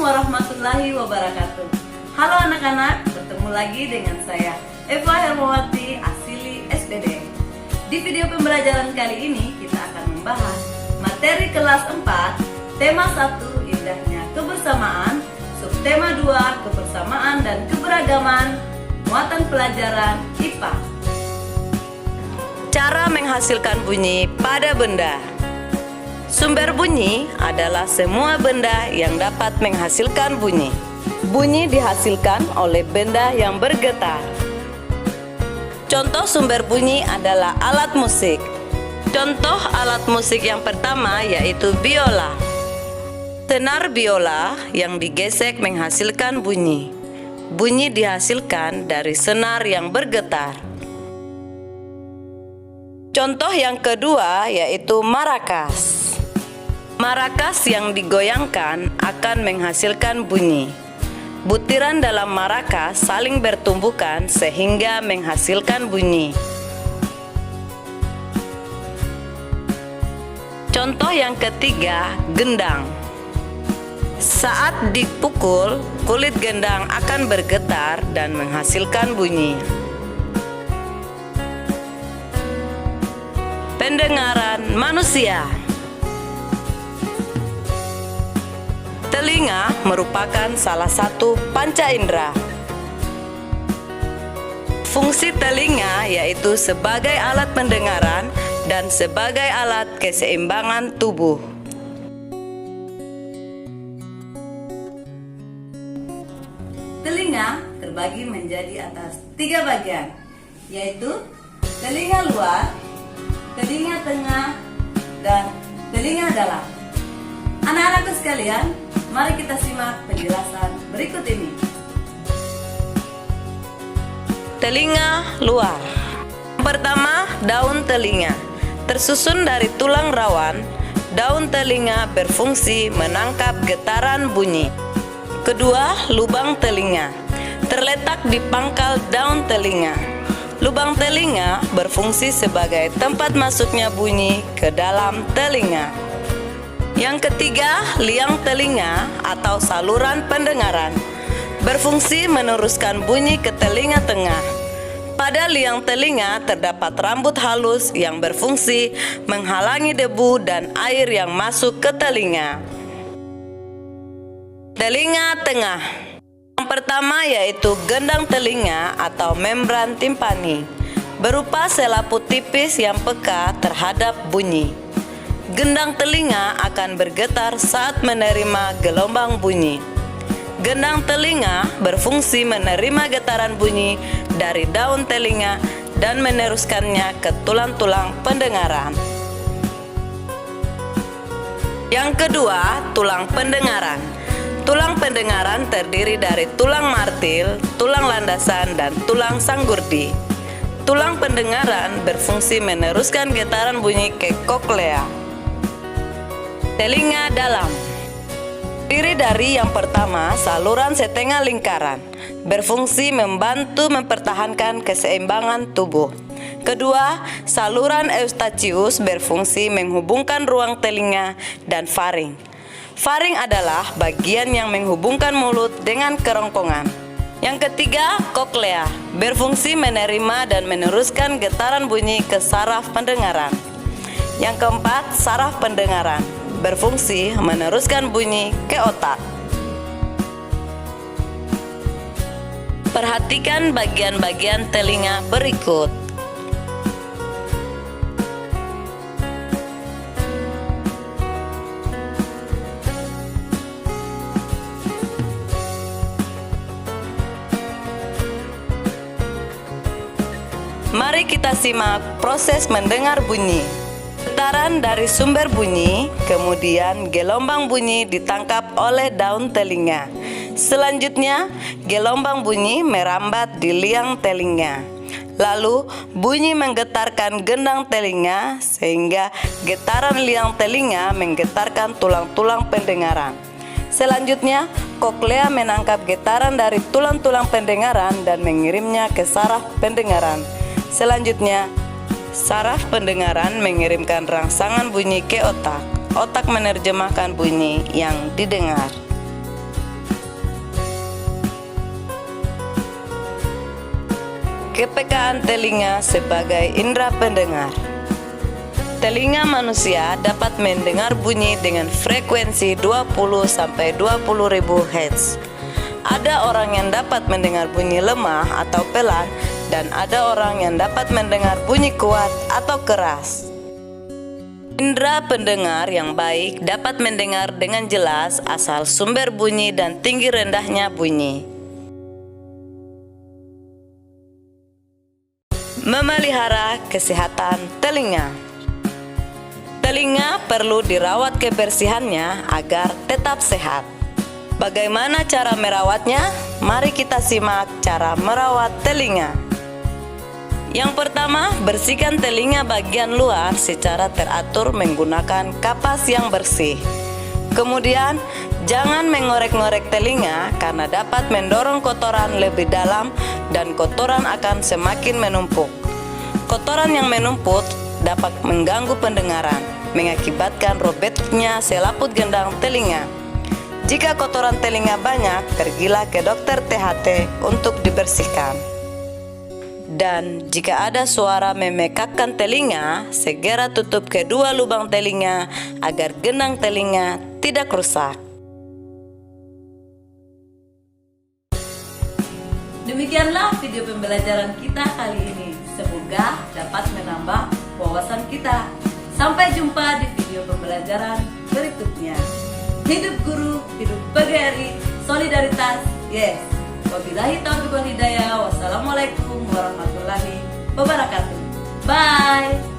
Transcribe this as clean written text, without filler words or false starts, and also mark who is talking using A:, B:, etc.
A: warahmatullahi wabarakatuh. Halo anak-anak, bertemu lagi dengan saya Eva Hermawati Asili SPD. Di video pembelajaran kali ini kita akan membahas materi kelas 4, tema 1 indahnya kebersamaan, subtema 2 kebersamaan dan keberagaman, muatan pelajaran IPA. Cara menghasilkan bunyi pada benda. Sumber bunyi adalah semua benda yang dapat menghasilkan bunyi. Bunyi dihasilkan oleh benda yang bergetar. Contoh sumber bunyi adalah alat musik. Contoh alat musik yang pertama yaitu biola. Senar biola yang digesek menghasilkan bunyi. Bunyi dihasilkan dari senar yang bergetar. Contoh yang kedua yaitu marakas. Marakas yang digoyangkan akan menghasilkan bunyi. Butiran dalam marakas saling bertumbukan sehingga menghasilkan bunyi. Contoh yang ketiga, gendang. Saat dipukul, kulit gendang akan bergetar dan menghasilkan bunyi. Pendengaran manusia. Telinga merupakan salah satu panca indera. Fungsi telinga yaitu sebagai alat pendengaran dan sebagai alat keseimbangan tubuh. Telinga terbagi menjadi atas 3 bagian, yaitu telinga luar, telinga tengah, dan telinga dalam. Anak-anakku sekalian, mari kita simak penjelasan berikut ini. Telinga luar. Pertama, daun telinga. Tersusun dari tulang rawan, daun telinga berfungsi menangkap getaran bunyi. Kedua, lubang telinga. Terletak di pangkal daun telinga. Lubang telinga berfungsi sebagai tempat masuknya bunyi ke dalam telinga. Yang ketiga, liang telinga atau saluran pendengaran. Berfungsi meneruskan bunyi ke telinga tengah. Pada liang telinga terdapat rambut halus yang berfungsi menghalangi debu dan air yang masuk ke telinga. Telinga tengah. Yang pertama yaitu gendang telinga atau membran timpani, berupa selaput tipis yang peka terhadap bunyi. Gendang telinga akan bergetar saat menerima gelombang bunyi. Gendang telinga berfungsi menerima getaran bunyi dari daun telinga dan meneruskannya ke tulang-tulang pendengaran. Yang kedua, tulang pendengaran. Tulang pendengaran terdiri dari tulang martil, tulang landasan, dan tulang sanggurdi. Tulang pendengaran berfungsi meneruskan getaran bunyi ke koklea. Telinga dalam. Terdiri dari yang pertama, saluran setengah lingkaran, berfungsi membantu mempertahankan keseimbangan tubuh. Kedua, saluran eustachius berfungsi menghubungkan ruang telinga dan faring. Faring adalah bagian yang menghubungkan mulut dengan kerongkongan. Yang ketiga, koklea, berfungsi menerima dan meneruskan getaran bunyi ke saraf pendengaran. Yang keempat, saraf pendengaran, berfungsi meneruskan bunyi ke otak. Perhatikan bagian-bagian telinga berikut. Mari kita simak proses mendengar bunyi. Getaran dari sumber bunyi, kemudian gelombang bunyi ditangkap oleh daun telinga. Selanjutnya, gelombang bunyi merambat di liang telinga. Lalu, bunyi menggetarkan gendang telinga sehingga getaran liang telinga menggetarkan tulang-tulang pendengaran. Selanjutnya, koklea menangkap getaran dari tulang-tulang pendengaran dan mengirimnya ke saraf pendengaran. Selanjutnya, saraf pendengaran mengirimkan rangsangan bunyi ke otak. Otak menerjemahkan bunyi yang didengar. kepekaan telinga sebagai indera pendengar. Telinga manusia dapat mendengar bunyi dengan frekuensi 20-20.000 Hz. Ada orang yang dapat mendengar bunyi lemah atau pelan, dan ada orang yang dapat mendengar bunyi kuat atau keras. Indera pendengar yang baik dapat mendengar dengan jelas asal sumber bunyi dan tinggi rendahnya bunyi. Memelihara kesehatan telinga. Telinga perlu dirawat kebersihannya agar tetap sehat. Bagaimana cara merawatnya? Mari kita simak cara merawat telinga. Yang pertama, bersihkan telinga bagian luar secara teratur menggunakan kapas yang bersih. Kemudian, jangan mengorek-ngorek telinga karena dapat mendorong kotoran lebih dalam dan kotoran akan semakin menumpuk. Kotoran yang menumpuk dapat mengganggu pendengaran, mengakibatkan robeknya selaput gendang telinga. Jika kotoran telinga banyak, pergilah ke dokter THT untuk dibersihkan. Dan jika ada suara memekakkan telinga, segera tutup kedua lubang telinga agar gendang telinga tidak rusak. Demikianlah video pembelajaran kita kali ini. Semoga dapat menambah wawasan kita. Sampai jumpa di video pembelajaran berikutnya. Hidup guru, hidup PGRI, solidaritas, yes. Wabillahi taufiq wal hidayah. Wassalamualaikum warahmatullahi wabarakatuh. Bye.